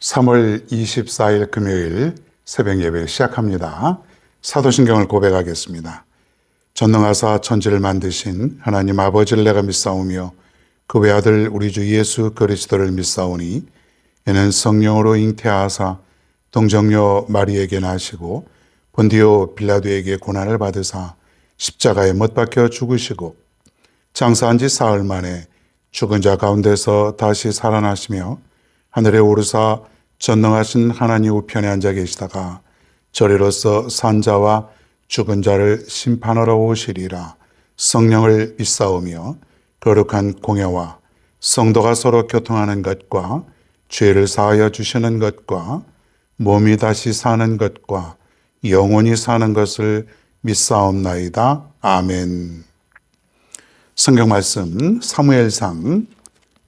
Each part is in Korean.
3월 24일 금요일 새벽 예배 시작합니다. 사도신경을 고백하겠습니다. 전능하사 천지를 만드신 하나님 아버지를 내가 믿사오며 그 외아들 우리 주 예수 그리스도를 믿사오니 이는 성령으로 잉태하사 동정녀 마리에게 나시고 본디오 빌라도에게 고난을 받으사 십자가에 못 박혀 죽으시고 장사한 지 사흘 만에 죽은 자 가운데서 다시 살아나시며 하늘에 오르사 전능하신 하나님 우편에 앉아 계시다가 저리로서 산자와 죽은 자를 심판하러 오시리라. 성령을 믿사오며 거룩한 공예와 성도가 서로 교통하는 것과 죄를 사하여 주시는 것과 몸이 다시 사는 것과 영원히 사는 것을 믿사옵나이다. 아멘. 성경 말씀 사무엘상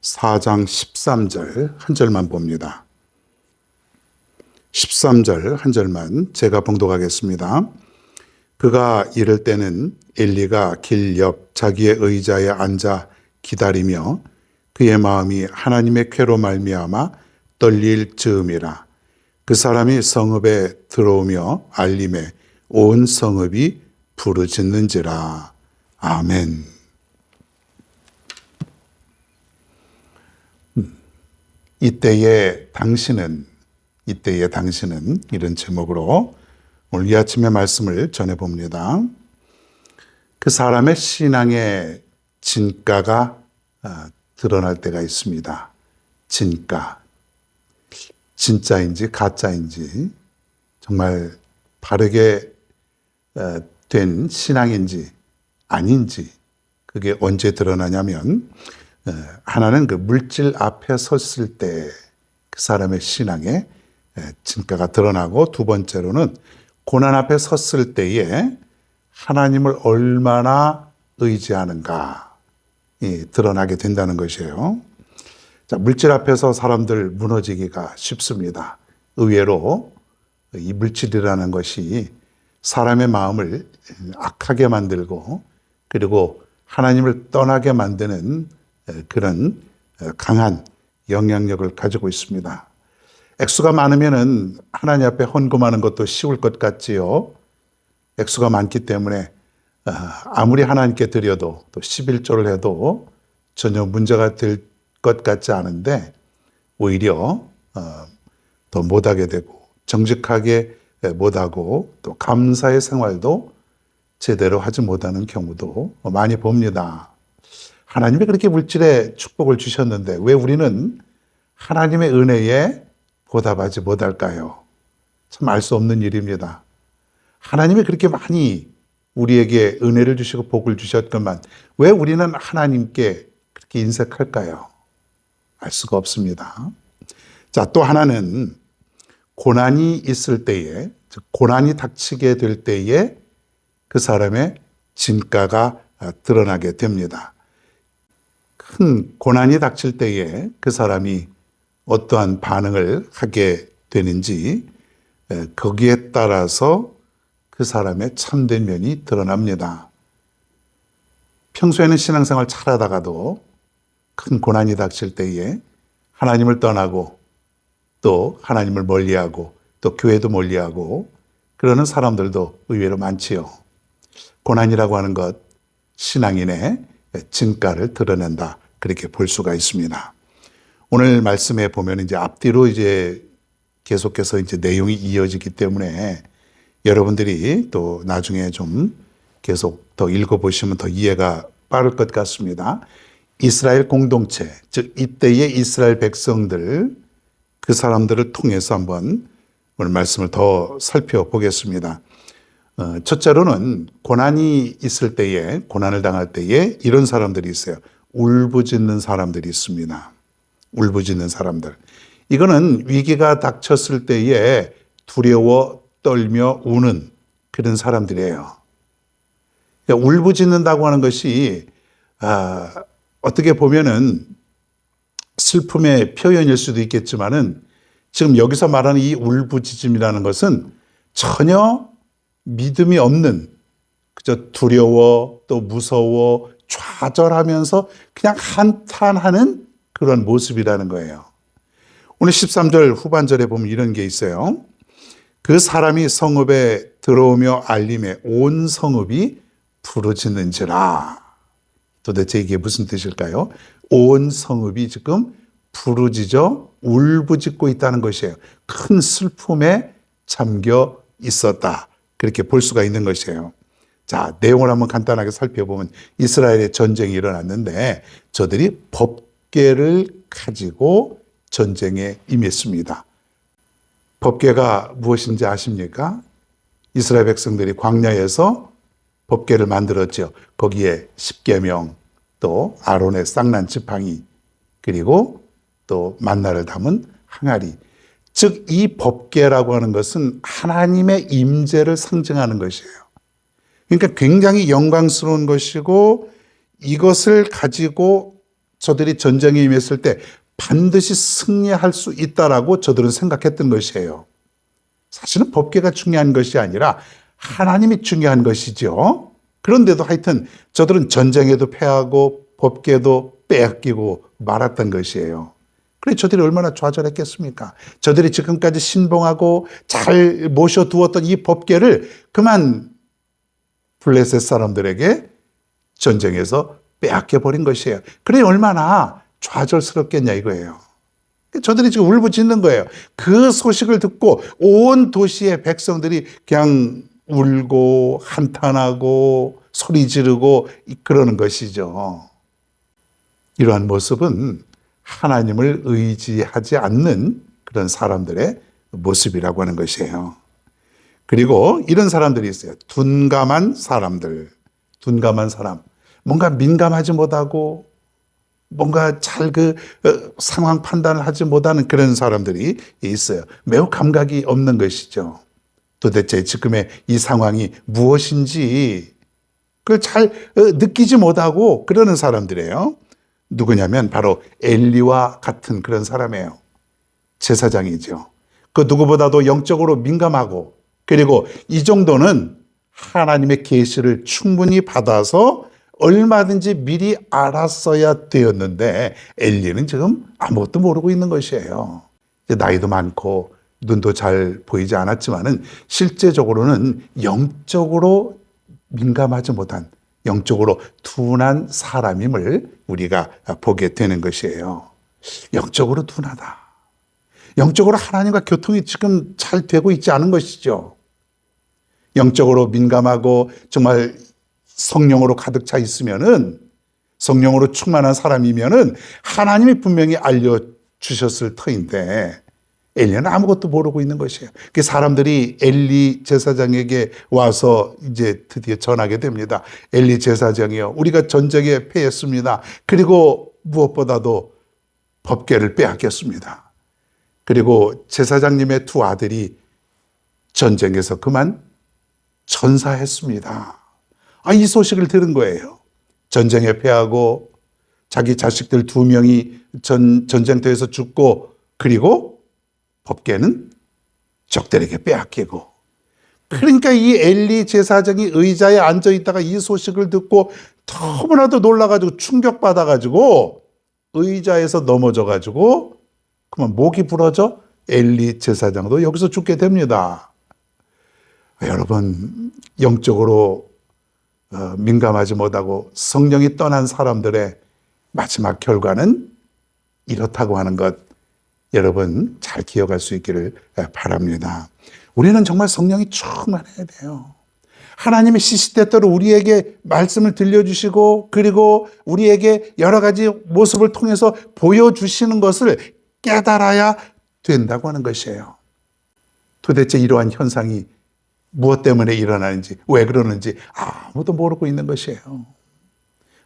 4장 13절 한 절만 봅니다. 13절 한 절만 제가 봉독하겠습니다. 그가 이럴 때는 엘리가 길 옆 자기의 의자에 앉아 기다리며 그의 마음이 하나님의 쾌로 말미암아 떨릴 즈음이라. 그 사람이 성읍에 들어오며 알림에 온 성읍이 부르짖는지라. 아멘. 이때의 당신은 이런 제목으로 오늘 이 아침의 말씀을 전해봅니다. 그 사람의 신앙의 진가가 드러날 때가 있습니다. 진가. 진짜인지 가짜인지 정말 바르게 된 신앙인지 아닌지 그게 언제 드러나냐면 하나는 그 물질 앞에 섰을 때 그 사람의 신앙의 진가가 드러나고 두 번째로는 고난 앞에 섰을 때에 하나님을 얼마나 의지하는가 드러나게 된다는 것이에요. 자, 물질 앞에서 사람들 무너지기가 쉽습니다. 의외로 이 물질이라는 것이 사람의 마음을 악하게 만들고 그리고 하나님을 떠나게 만드는 그런 강한 영향력을 가지고 있습니다. 액수가 많으면은 하나님 앞에 헌금하는 것도 쉬울 것 같지요. 액수가 많기 때문에 아무리 하나님께 드려도 또 11조를 해도 전혀 문제가 될 것 같지 않은데 오히려 더 못하게 되고 정직하게 못하고 또 감사의 생활도 제대로 하지 못하는 경우도 많이 봅니다. 하나님이 그렇게 물질의 축복을 주셨는데 왜 우리는 하나님의 은혜에 보답하지 못할까요? 참 알 수 없는 일입니다. 하나님이 그렇게 많이 우리에게 은혜를 주시고 복을 주셨건만 왜 우리는 하나님께 그렇게 인색할까요? 알 수가 없습니다. 자, 또 하나는 고난이 있을 때에, 즉 고난이 닥치게 될 때에 그 사람의 진가가 드러나게 됩니다. 큰 고난이 닥칠 때에 그 사람이 어떠한 반응을 하게 되는지 거기에 따라서 그 사람의 참된 면이 드러납니다. 평소에는 신앙생활 잘하다가도 큰 고난이 닥칠 때에 하나님을 떠나고 또 하나님을 멀리하고 또 교회도 멀리하고 그러는 사람들도 의외로 많지요. 고난이라고 하는 것 신앙인의 진가를 드러낸다 그렇게 볼 수가 있습니다. 오늘 말씀에 보면 이제 앞뒤로 이제 계속해서 이제 내용이 이어지기 때문에 여러분들이 또 나중에 좀 계속 더 읽어보시면 더 이해가 빠를 것 같습니다. 이스라엘 공동체, 즉 이때의 이스라엘 백성들 그 사람들을 통해서 한번 오늘 말씀을 더 살펴보겠습니다. 첫째로는 고난이 있을 때에 고난을 당할 때에 이런 사람들이 있어요. 울부짖는 사람들이 있습니다. 울부짖는 사람들. 이거는 위기가 닥쳤을 때에 두려워 떨며 우는 그런 사람들이에요. 그러니까 울부짖는다고 하는 것이 어떻게 보면은 슬픔의 표현일 수도 있겠지만은 지금 여기서 말하는 이 울부짖음이라는 것은 전혀 믿음이 없는 그저 두려워 또 무서워 좌절하면서 그냥 한탄하는 그런 모습이라는 거예요. 오늘 13절 후반절에 보면 이런 게 있어요. 그 사람이 성읍에 들어오며 알림에 온 성읍이 부르짖는지라. 도대체 이게 무슨 뜻일까요? 온 성읍이 지금 부르짖어 울부짖고 있다는 것이에요. 큰 슬픔에 잠겨 있었다. 그렇게 볼 수가 있는 것이에요. 자, 내용을 한번 간단하게 살펴보면 이스라엘의 전쟁이 일어났는데 저들이 법궤를 가지고 전쟁에 임했습니다. 법궤가 무엇인지 아십니까? 이스라엘 백성들이 광야에서 법궤를 만들었죠. 거기에 십계명, 또 아론의 쌍난 지팡이, 그리고 또 만나를 담은 항아리. 즉 이 법궤라고 하는 것은 하나님의 임재를 상징하는 것이에요. 그러니까 굉장히 영광스러운 것이고 이것을 가지고 저들이 전쟁에 임했을 때 반드시 승리할 수 있다라고 저들은 생각했던 것이에요. 사실은 법궤가 중요한 것이 아니라 하나님이 중요한 것이죠. 그런데도 하여튼 저들은 전쟁에도 패하고 법궤도 빼앗기고 말았던 것이에요. 그래 저들이 얼마나 좌절했겠습니까? 저들이 지금까지 신봉하고 잘 모셔두었던 이 법궤를 그만 블레셋 사람들에게 전쟁에서 빼앗겨버린 것이에요. 그래 얼마나 좌절스럽겠냐 이거예요. 저들이 지금 울부짖는 거예요. 그 소식을 듣고 온 도시의 백성들이 그냥 울고 한탄하고 소리 지르고 그러는 것이죠. 이러한 모습은 하나님을 의지하지 않는 그런 사람들의 모습이라고 하는 것이에요. 그리고 이런 사람들이 있어요. 둔감한 사람들. 둔감한 사람. 뭔가 민감하지 못하고 뭔가 잘 상황 판단을 하지 못하는 그런 사람들이 있어요. 매우 감각이 없는 것이죠. 도대체 지금의 이 상황이 무엇인지 그걸 잘 느끼지 못하고 그러는 사람들이에요. 누구냐면 바로 엘리와 같은 그런 사람이에요. 제사장이죠. 그 누구보다도 영적으로 민감하고 그리고 이 정도는 하나님의 계시를 충분히 받아서 얼마든지 미리 알았어야 되었는데 엘리는 지금 아무것도 모르고 있는 것이에요. 나이도 많고 눈도 잘 보이지 않았지만은 실제적으로는 영적으로 민감하지 못한 영적으로 둔한 사람임을 우리가 보게 되는 것이에요. 영적으로 둔하다. 영적으로 하나님과 교통이 지금 잘 되고 있지 않은 것이죠. 영적으로 민감하고 정말 성령으로 가득 차 있으면은 성령으로 충만한 사람이면은 하나님이 분명히 알려주셨을 터인데 엘리는 아무것도 모르고 있는 것이에요. 그 사람들이 엘리 제사장에게 와서 이제 드디어 전하게 됩니다. 엘리 제사장이요, 우리가 전쟁에 패했습니다. 그리고 무엇보다도 법궤를 빼앗겼습니다. 그리고 제사장님의 두 아들이 전쟁에서 그만 전사했습니다. 이 소식을 들은 거예요. 전쟁에 패하고 자기 자식들 2명이 전쟁터에서 죽고 그리고 법궤는 적들에게 빼앗기고, 그러니까 이 엘리 제사장이 의자에 앉아 있다가 이 소식을 듣고 너무나도 놀라가지고 충격받아가지고 의자에서 넘어져가지고 그만 목이 부러져 엘리 제사장도 여기서 죽게 됩니다. 여러분, 영적으로 민감하지 못하고 성령이 떠난 사람들의 마지막 결과는 이렇다고 하는 것, 여러분 잘 기억할 수 있기를 바랍니다. 우리는 정말 성령이 충만해야 돼요. 하나님의 시시때때로 우리에게 말씀을 들려주시고 그리고 우리에게 여러 가지 모습을 통해서 보여주시는 것을 깨달아야 된다고 하는 것이에요. 도대체 이러한 현상이 무엇 때문에 일어나는지, 왜 그러는지 아무도 모르고 있는 것이에요.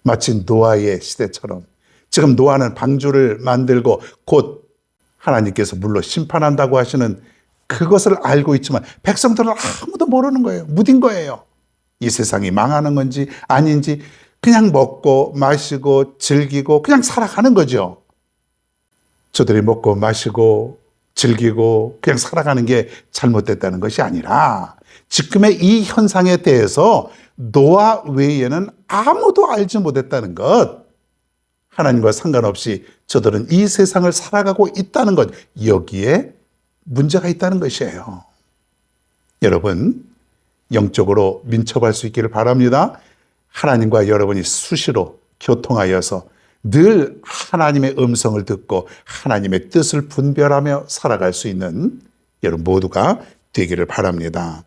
마치 노아의 시대처럼 지금 노아는 방주를 만들고 곧 하나님께서 물로 심판한다고 하시는 그것을 알고 있지만 백성들은 아무도 모르는 거예요. 무딘 거예요. 이 세상이 망하는 건지 아닌지 그냥 먹고 마시고 즐기고 그냥 살아가는 거죠. 저들이 먹고 마시고 즐기고 그냥 살아가는 게 잘못됐다는 것이 아니라 지금의 이 현상에 대해서 노아 외에는 아무도 알지 못했다는 것, 하나님과 상관없이 저들은 이 세상을 살아가고 있다는 것, 여기에 문제가 있다는 것이에요. 여러분, 영적으로 민첩할 수 있기를 바랍니다. 하나님과 여러분이 수시로 교통하여서 늘 하나님의 음성을 듣고 하나님의 뜻을 분별하며 살아갈 수 있는 여러분 모두가 되기를 바랍니다.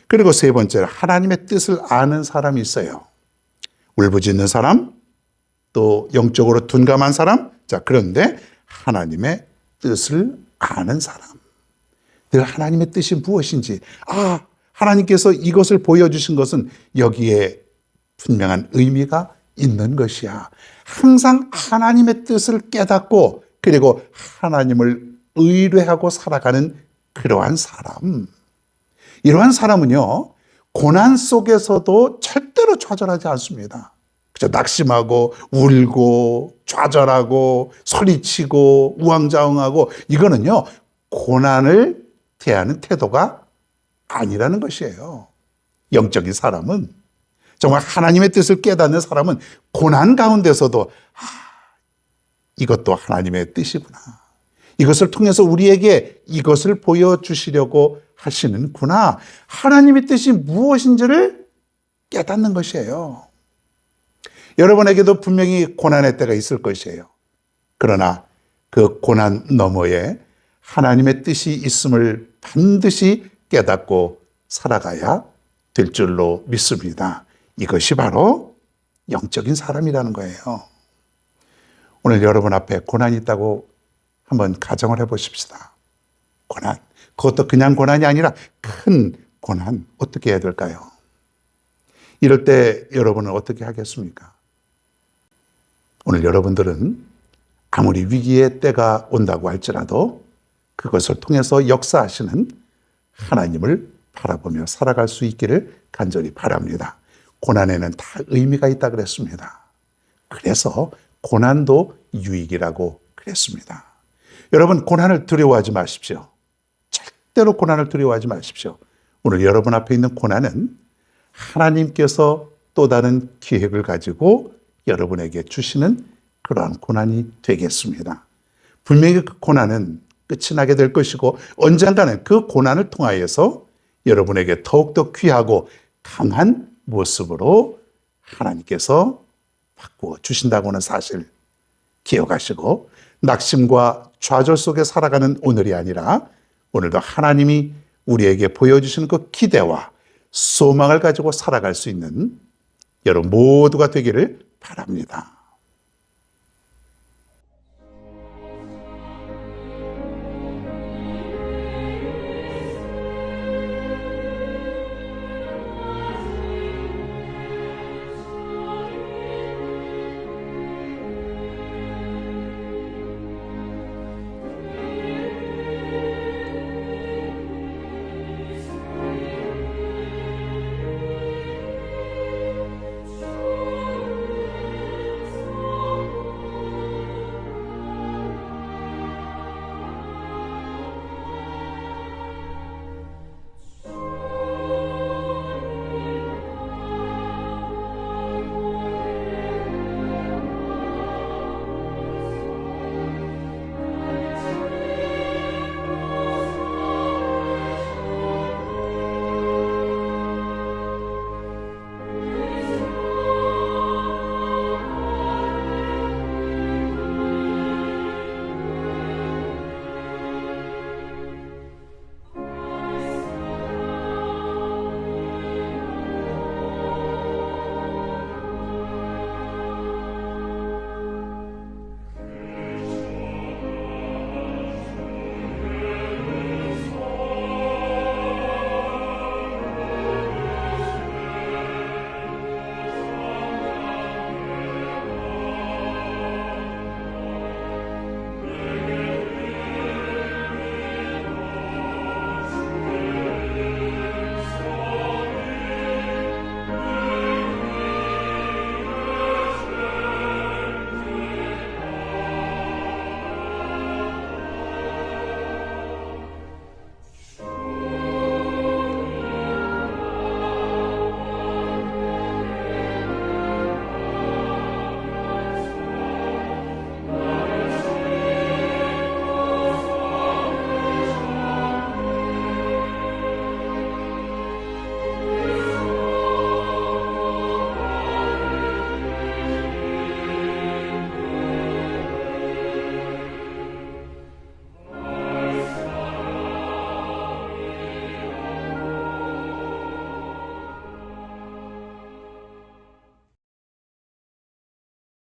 그리고 세 번째로 하나님의 뜻을 아는 사람이 있어요. 울부짖는 사람, 또 영적으로 둔감한 사람. 자, 그런데 하나님의 뜻을 아는 사람. 늘 하나님의 뜻이 무엇인지, 하나님께서 이것을 보여주신 것은 여기에 분명한 의미가 있는 것이야. 항상 하나님의 뜻을 깨닫고 그리고 하나님을 의뢰하고 살아가는 그러한 사람. 이러한 사람은요, 고난 속에서도 절대로 좌절하지 않습니다. 그죠? 낙심하고 울고 좌절하고 소리치고 우왕좌왕하고, 이거는요 고난을 대하는 태도가 아니라는 것이에요. 영적인 사람은, 정말 하나님의 뜻을 깨닫는 사람은 고난 가운데서도 이것도 하나님의 뜻이구나, 이것을 통해서 우리에게 이것을 보여주시려고 하시는구나, 하나님의 뜻이 무엇인지를 깨닫는 것이에요. 여러분에게도 분명히 고난의 때가 있을 것이에요. 그러나 그 고난 너머에 하나님의 뜻이 있음을 반드시 깨닫고 살아가야 될 줄로 믿습니다. 이것이 바로 영적인 사람이라는 거예요. 오늘 여러분 앞에 고난이 있다고 한번 가정을 해보십시다. 고난, 그것도 그냥 고난이 아니라 큰 고난, 어떻게 해야 될까요? 이럴 때 여러분은 어떻게 하겠습니까? 오늘 여러분들은 아무리 위기의 때가 온다고 할지라도 그것을 통해서 역사하시는 하나님을 바라보며 살아갈 수 있기를 간절히 바랍니다. 고난에는 다 의미가 있다 그랬습니다. 그래서 고난도 유익이라고 그랬습니다. 여러분, 고난을 두려워하지 마십시오. 절대로 고난을 두려워하지 마십시오. 오늘 여러분 앞에 있는 고난은 하나님께서 또 다른 기획을 가지고 여러분에게 주시는 그러한 고난이 되겠습니다. 분명히 그 고난은 끝이 나게 될 것이고 언젠가는 그 고난을 통하여서 여러분에게 더욱더 귀하고 강한 모습으로 하나님께서 바꾸어 주신다고 하는 사실 기억하시고, 낙심과 좌절 속에 살아가는 오늘이 아니라 오늘도 하나님이 우리에게 보여주시는 그 기대와 소망을 가지고 살아갈 수 있는 여러분 모두가 되기를 바랍니다.